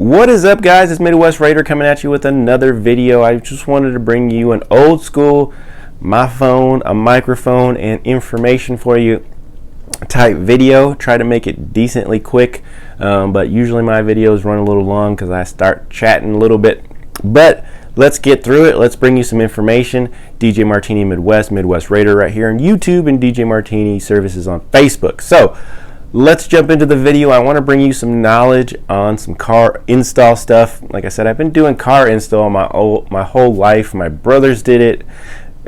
What is up, guys? It's Midwest Raider coming at you with another video. I just wanted to bring you an old school, my phone, a microphone, and information for you type video. Try to make it decently quick, but usually my videos run a little long because I start chatting a little bit. But let's get through it. Let's bring you some information. DJ Martini Midwest Raider right here on YouTube, and DJ Martini Services on Facebook. So let's jump into the video. I want to bring you some knowledge on some car install stuff. Like I said, I've been doing car install my whole life. My brothers did it,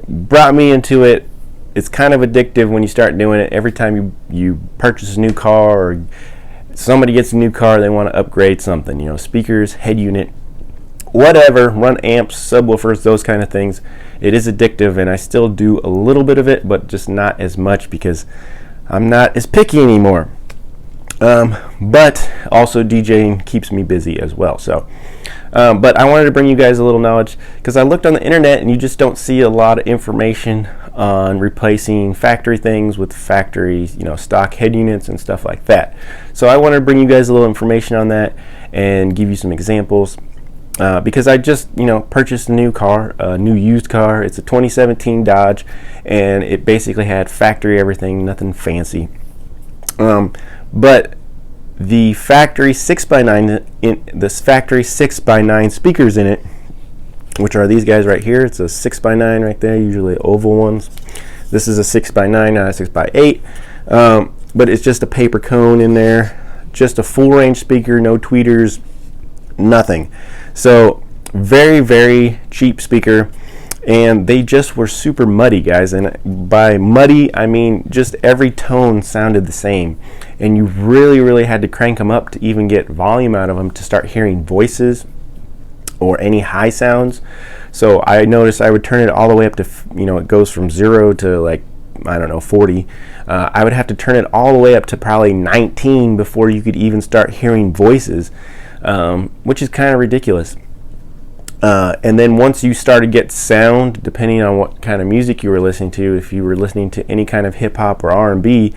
brought me into it. It's kind of addictive when you start doing it. Every time you purchase a new car or somebody gets a new car, they want to upgrade something, you know, speakers, head unit, whatever, run amps, subwoofers, those kind of things. It is addictive, and I still do a little bit of it, but just not as much because I'm not as picky anymore. But also DJing keeps me busy as well. So, but I wanted to bring you guys a little knowledge because I looked on the internet and you just don't see a lot of information on replacing factory things with factory, you know, stock head units and stuff like that. So I wanted to bring you guys a little information on that and give you some examples. Because I just, you know, purchased a new car, a new used car. It's a 2017 Dodge, and it basically had factory everything, nothing fancy. But the factory 6x9 speakers in it, which are these guys right here. It's a 6x9 right there, usually oval ones. This is a 6x9, not a 6x8. But it's just a paper cone in there, just a full range speaker, no tweeters, nothing. So very, very cheap speaker, and they just were super muddy, guys. And by muddy, I mean just every tone sounded the same, and you really had to crank them up to even get volume out of them to start hearing voices or any high sounds. So I noticed I would turn it all the way up to, you know, it goes from 0 to like, I don't know, 40. I would have to turn it all the way up to probably 19 before you could even start hearing voices. Which is kind of ridiculous. And then once you started to get sound, depending on what kind of music you were listening to, if you were listening to any kind of hip hop or R&B,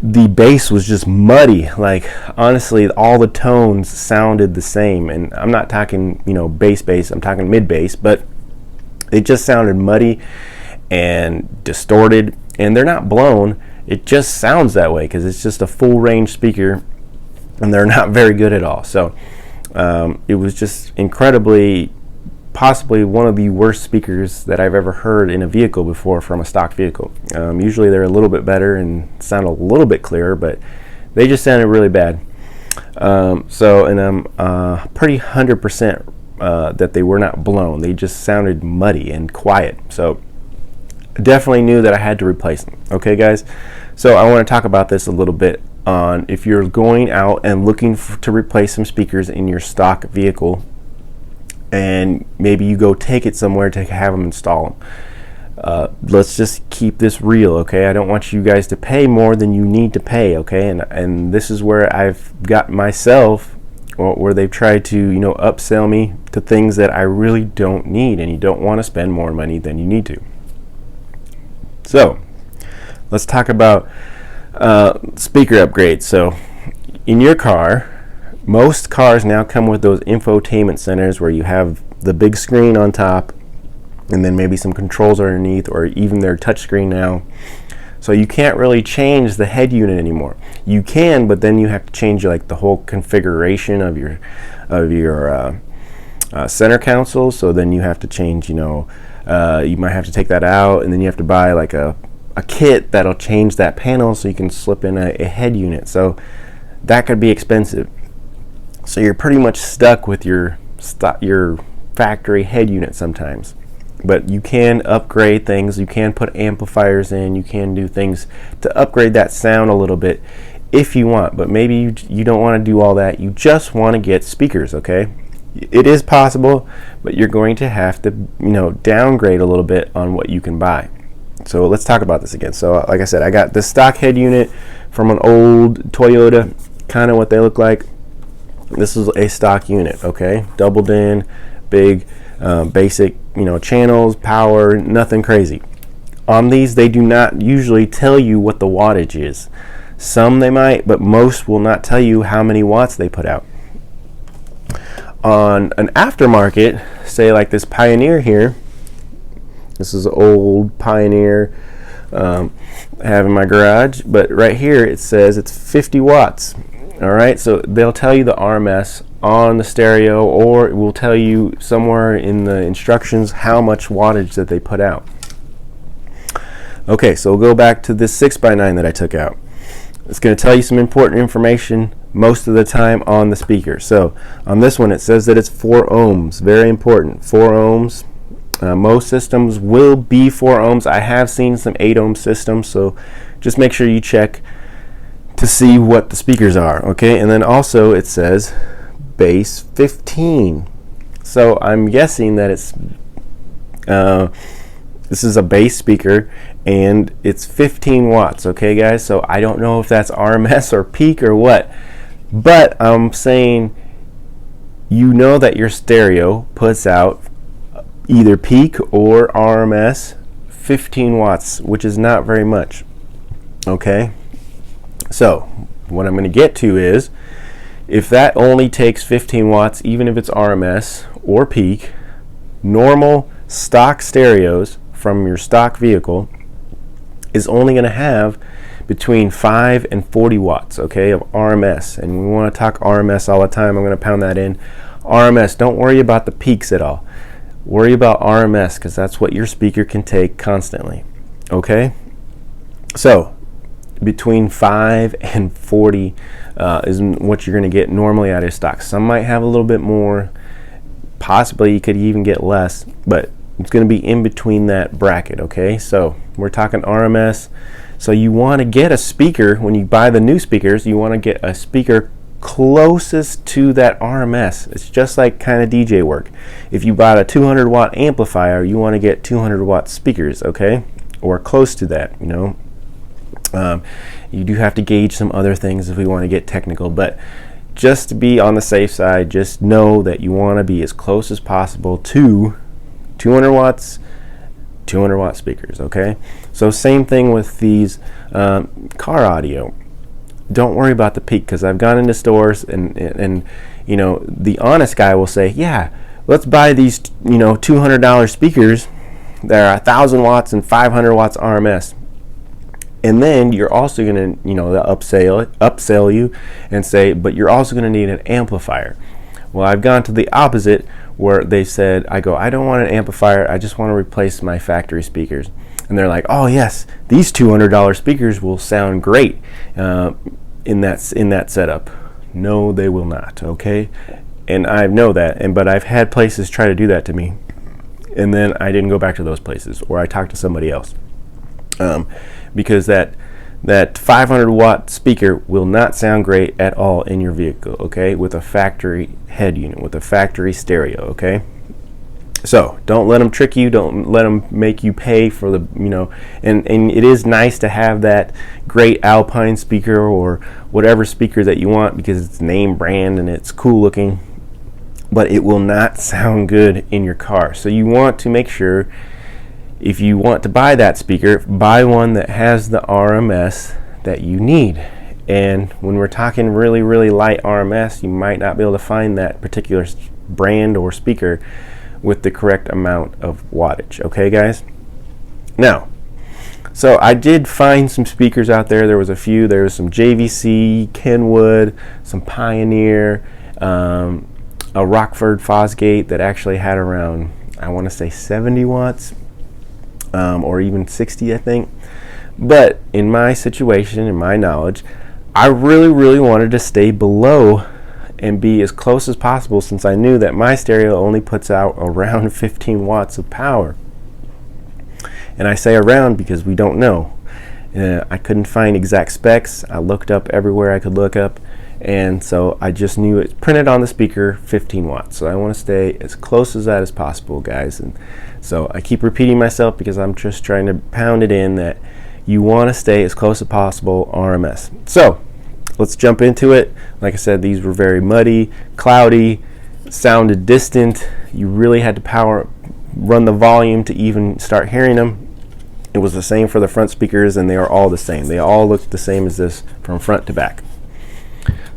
the bass was just muddy. Like, honestly, all the tones sounded the same. And I'm not talking, you know, bass, I'm talking mid bass, but it just sounded muddy and distorted. And they're not blown. It just sounds that way because it's just a full range speaker, and they're not very good at all. So it was just incredibly, possibly one of the worst speakers that I've ever heard in a vehicle before from a stock vehicle. Usually they're a little bit better and sound a little bit clearer, but they just sounded really bad. And I'm pretty 100% that they were not blown. They just sounded muddy and quiet. So definitely knew that I had to replace them. Okay, guys? So I want to talk about this a little bit on if you're going out and looking to replace some speakers in your stock vehicle, and maybe you go take it somewhere to have them install them. Let's just keep this real, okay? I don't want you guys to pay more than you need to pay, okay? And this is where I've got myself, or where they've tried to, you know, upsell me to things that I really don't need, and you don't want to spend more money than you need to. So let's talk about speaker upgrades. So in your car, most cars now come with those infotainment centers where you have the big screen on top and then maybe some controls underneath, or even their touch screen now. So you can't really change the head unit anymore. You can, but then you have to change like the whole configuration of your center console. So then you have to change, you know, you might have to take that out, and then you have to buy like a kit that'll change that panel so you can slip in a head unit. So that could be expensive. So you're pretty much stuck with your factory head unit sometimes. But you can upgrade things. You can put amplifiers in. You can do things to upgrade that sound a little bit if you want. But maybe you don't want to do all that. You just want to get speakers, okay? It is possible, but you're going to have to, you know, downgrade a little bit on what you can buy. So let's talk about this again. So like I said, I got this stock head unit from an old Toyota, kind of what they look like. This is a stock unit, okay? Doubled in, big, basic, you know, channels, power, nothing crazy. On these, they do not usually tell you what the wattage is. Some they might, but most will not tell you how many watts they put out. On an aftermarket, say like this Pioneer here, this is an old Pioneer I have in my garage, but right here it says it's 50 watts. All right, so they'll tell you the RMS on the stereo, or it will tell you somewhere in the instructions how much wattage that they put out. Okay, so we'll go back to this 6x9 that I took out. It's going to tell you some important information most of the time on the speaker. So on this one it says that it's 4 ohms. Very important, 4 ohms. Most systems will be 4 ohms. I have seen some 8 ohm systems, so just make sure you check to see what the speakers are. Okay, and then also it says bass 15. So I'm guessing that it's this is a bass speaker and it's 15 watts. Okay guys, so I don't know if that's RMS or peak or what, but I'm saying, you know that your stereo puts out either peak or RMS 15 watts, which is not very much. Okay, so what I'm going to get to is, if that only takes 15 watts, even if it's RMS or peak, normal stock stereos from your stock vehicle is only going to have between 5 and 40 watts, okay, of RMS. And we want to talk RMS all the time. I'm going to pound that in. RMS, don't worry about the peaks at all. Worry about RMS, because that's what your speaker can take constantly. Okay, so between 5 and 40 is what you're going to get normally out of stock. Some might have a little bit more, possibly you could even get less, but it's going to be in between that bracket. Okay, so we're talking RMS. So you want to get a speaker, when you buy the new speakers, you want to get a speaker closest to that RMS. It's just like kind of DJ work. If you bought a 200 watt amplifier, you want to get 200 watt speakers, okay, or close to that. You know, you do have to gauge some other things if we want to get technical, but just to be on the safe side, just know that you want to be as close as possible to 200 watts 200 watt speakers. Okay, so same thing with these car audio. Don't worry about the peak, because I've gone into stores and you know, the honest guy will say, yeah, let's buy these, you know, $200 speakers that are 1,000 watts and 500 watts RMS. And then you're also going to, you know, upsell you and say, but you're also going to need an amplifier. Well, I've gone to the opposite, where they said, I don't want an amplifier, I just want to replace my factory speakers. And they're like, oh yes, these $200 speakers will sound great in that setup. No, they will not. Okay, and I know that, but I've had places try to do that to me, and then I didn't go back to those places, or I talked to somebody else, because that 500 watt speaker will not sound great at all in your vehicle. Okay, with a factory head unit, with a factory stereo. Okay, so don't let them trick you. Don't let them make you pay for the, you know, and it is nice to have that great Alpine speaker or whatever speaker that you want, because it's name brand and it's cool looking, but it will not sound good in your car. So you want to make sure, if you want to buy that speaker, buy one that has the RMS that you need. And when we're talking really, really light RMS, you might not be able to find that particular brand or speaker with the correct amount of wattage. Okay guys, now, so I did find some speakers out there. There was a few. There was some JVC, Kenwood, some Pioneer, a Rockford Fosgate that actually had around, I want to say 70 watts, or even 60, I think. But in my situation, in my knowledge, I really, really wanted to stay below and be as close as possible, since I knew that my stereo only puts out around 15 watts of power. And I say around because we don't know. I couldn't find exact specs. I looked up everywhere I could look up, and so I just knew it printed on the speaker 15 watts. So I want to stay as close as that as possible, guys. And so I keep repeating myself, because I'm just trying to pound it in that you want to stay as close as possible RMS. So let's jump into it. Like I said, these were very muddy, cloudy, sounded distant. You really had to run the volume to even start hearing them. It was the same for the front speakers, and they are all the same. They all look the same as this from front to back.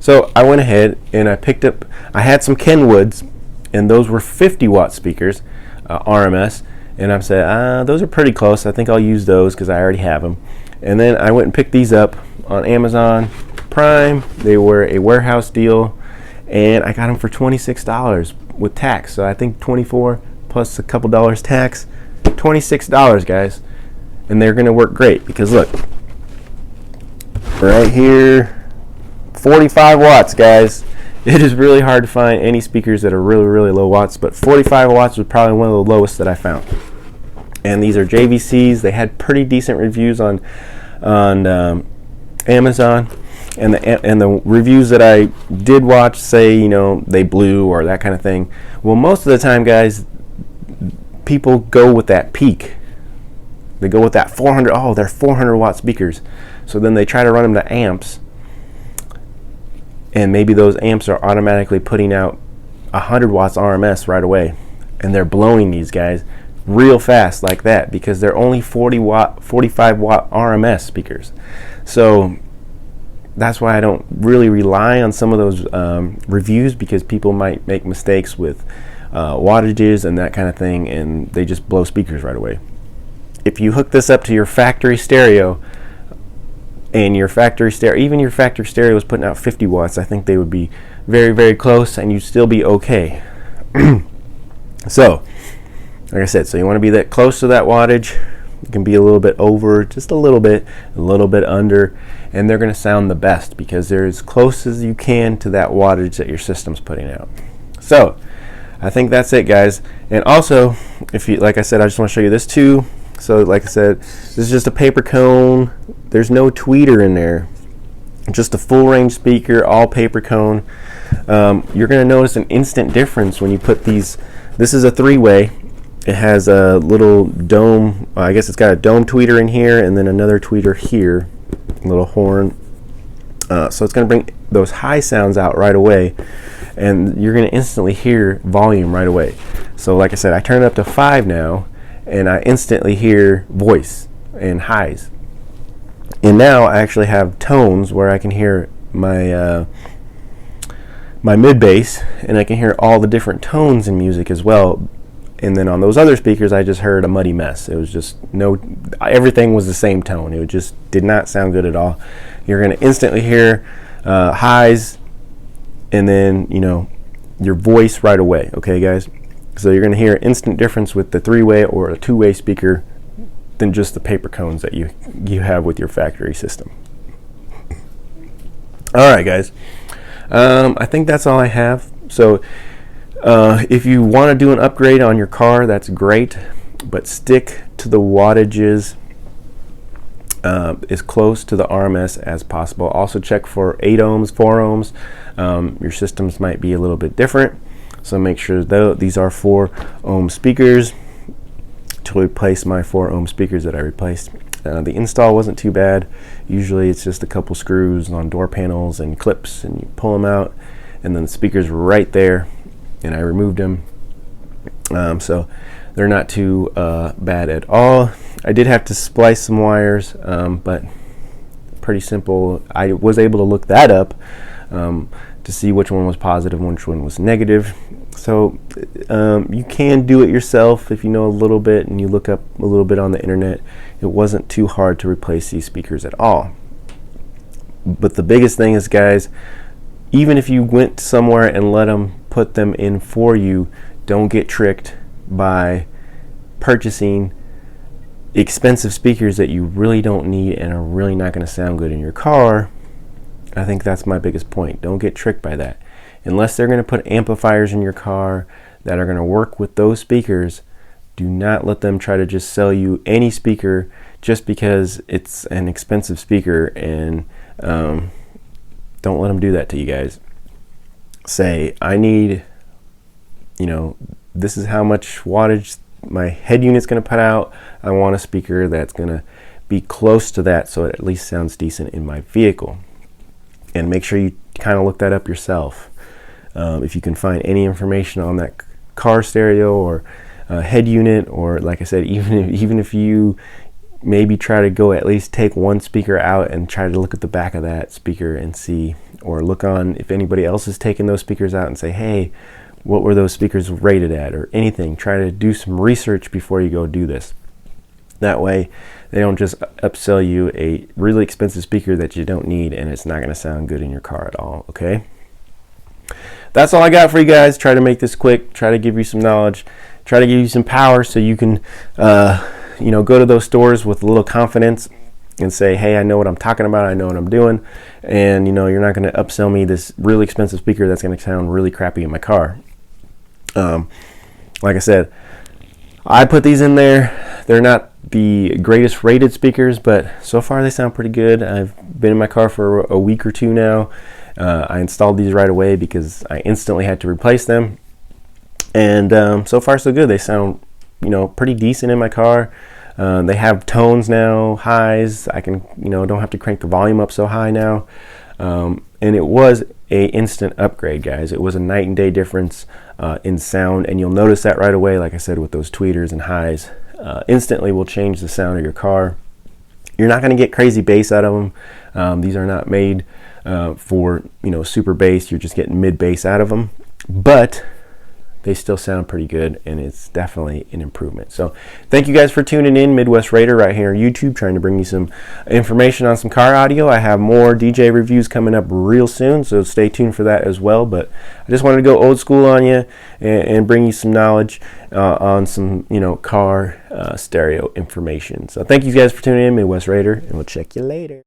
So I went ahead and I picked up, I had some Kenwoods and those were 50-watt speakers, RMS, and I said, those are pretty close. I think I'll use those because I already have them. And then I went and picked these up on Amazon Prime. They were a warehouse deal, and I got them for $26 with tax. So I think 24 plus a couple dollars tax, $26, guys. And they're going to work great because look, right here, 45 watts, guys. It is really hard to find any speakers that are really, really low watts, but 45 watts was probably one of the lowest that I found. And these are JVCs. They had pretty decent reviews on Amazon, and the reviews that I did watch say, you know, they blew or that kind of thing. Well, most of the time, guys, people go with that peak. They go with that 400. Oh, they're 400 watt speakers. So then they try to run them to amps, and maybe those amps are automatically putting out 100 watts RMS right away, and they're blowing these guys real fast like that because they're only 45 watt RMS speakers. So that's why I don't really rely on some of those reviews, because people might make mistakes with wattages and that kind of thing, and they just blow speakers right away. If you hook this up to your factory stereo, and your factory stereo, even your factory stereo is putting out 50 watts, I think they would be very, very close, and you'd still be okay. So, like I said, so you want to be that close to that wattage. You can be a little bit over, just a little bit under, and they're going to sound the best because they're as close as you can to that wattage that your system's putting out. So, I think that's it, guys. And also, if you, like I said, I just want to show you this too. So, like I said, this is just a paper cone. There's no tweeter in there. Just a full range speaker, all paper cone. You're going to notice an instant difference when you put these. This is a 3-way. It has a little dome. I guess it's got a dome tweeter in here, and then another tweeter here, a little horn. So it's going to bring those high sounds out right away, and you're going to instantly hear volume right away. So, like I said, I turn it up to 5 now, and I instantly hear voice and highs. And now I actually have tones where I can hear my my mid bass, and I can hear all the different tones in music as well. And then on those other speakers, I just heard a muddy mess. It was just everything was the same tone. It just did not sound good at all. You're going to instantly hear highs, and then, you know, your voice right away. Okay, guys? So you're going to hear an instant difference with the 3-way or a 2-way speaker than just the paper cones that you have with your factory system. All right, guys. I think that's all I have. So if you want to do an upgrade on your car, that's great, but stick to the wattages as close to the RMS as possible. Also check for 8 ohms, 4 ohms. Your systems might be a little bit different, so make sure these are 4 ohm speakers to replace my 4 ohm speakers that I replaced. The install wasn't too bad. Usually it's just a couple screws on door panels and clips, and you pull them out, and then the speaker's right there, and I removed them. So they're not too bad at all. I did have to splice some wires, but pretty simple. I was able to look that up to see which one was positive and which one was negative. So you can do it yourself if you know a little bit and you look up a little bit on the internet. It wasn't too hard to replace these speakers at all. But the biggest thing is, guys, even if you went somewhere and let them put them in for you, don't get tricked by purchasing expensive speakers that you really don't need and are really not going to sound good in your car. I think that's my biggest point. Don't get tricked by that. Unless they're going to put amplifiers in your car that are going to work with those speakers, do not let them try to just sell you any speaker just because it's an expensive speaker, and don't let them do that to you guys. Say, I need, you know, this is how much wattage my head unit's going to put out. I want a speaker that's going to be close to that so it at least sounds decent in my vehicle. And make sure you kind of look that up yourself. If you can find any information on that car stereo or head unit, or like I said, even if you maybe try to go at least take one speaker out and try to look at the back of that speaker and see, or look on if anybody else is taking those speakers out and say, hey, what were those speakers rated at, or anything. Try to do some research before you go do this. That way they don't just upsell you a really expensive speaker that you don't need and it's not going to sound good in your car at all. Okay, that's all I got for you guys. Try to make this quick, try to give you some knowledge, try to give you some power so you can go to those stores with a little confidence and say, hey, I know what I'm talking about, I know what I'm doing, and you're not going to upsell me this really expensive speaker that's going to sound really crappy in my car. Like I said, I put these in there. They're not the greatest rated speakers, but so far they sound pretty good. I've been in my car for a week or two now. I installed these right away because I instantly had to replace them, and so far so good. They sound pretty decent in my car. They have tones now, highs. I can don't have to crank the volume up so high now, and it was a instant upgrade, guys. It was a night and day difference in sound, and you'll notice that right away. Like I said, with those tweeters and highs, instantly will change the sound of your car. You're not going to get crazy bass out of them. These are not made for super bass. You're just getting mid bass out of them, but they still sound pretty good, and it's definitely an improvement. So thank you guys for tuning in. Midwest Raider right here on YouTube, trying to bring you some information on some car audio. I have more DJ reviews coming up real soon, so stay tuned for that as well. But I just wanted to go old school on you and bring you some knowledge on some car stereo information. So thank you guys for tuning in, Midwest Raider, and we'll check you later.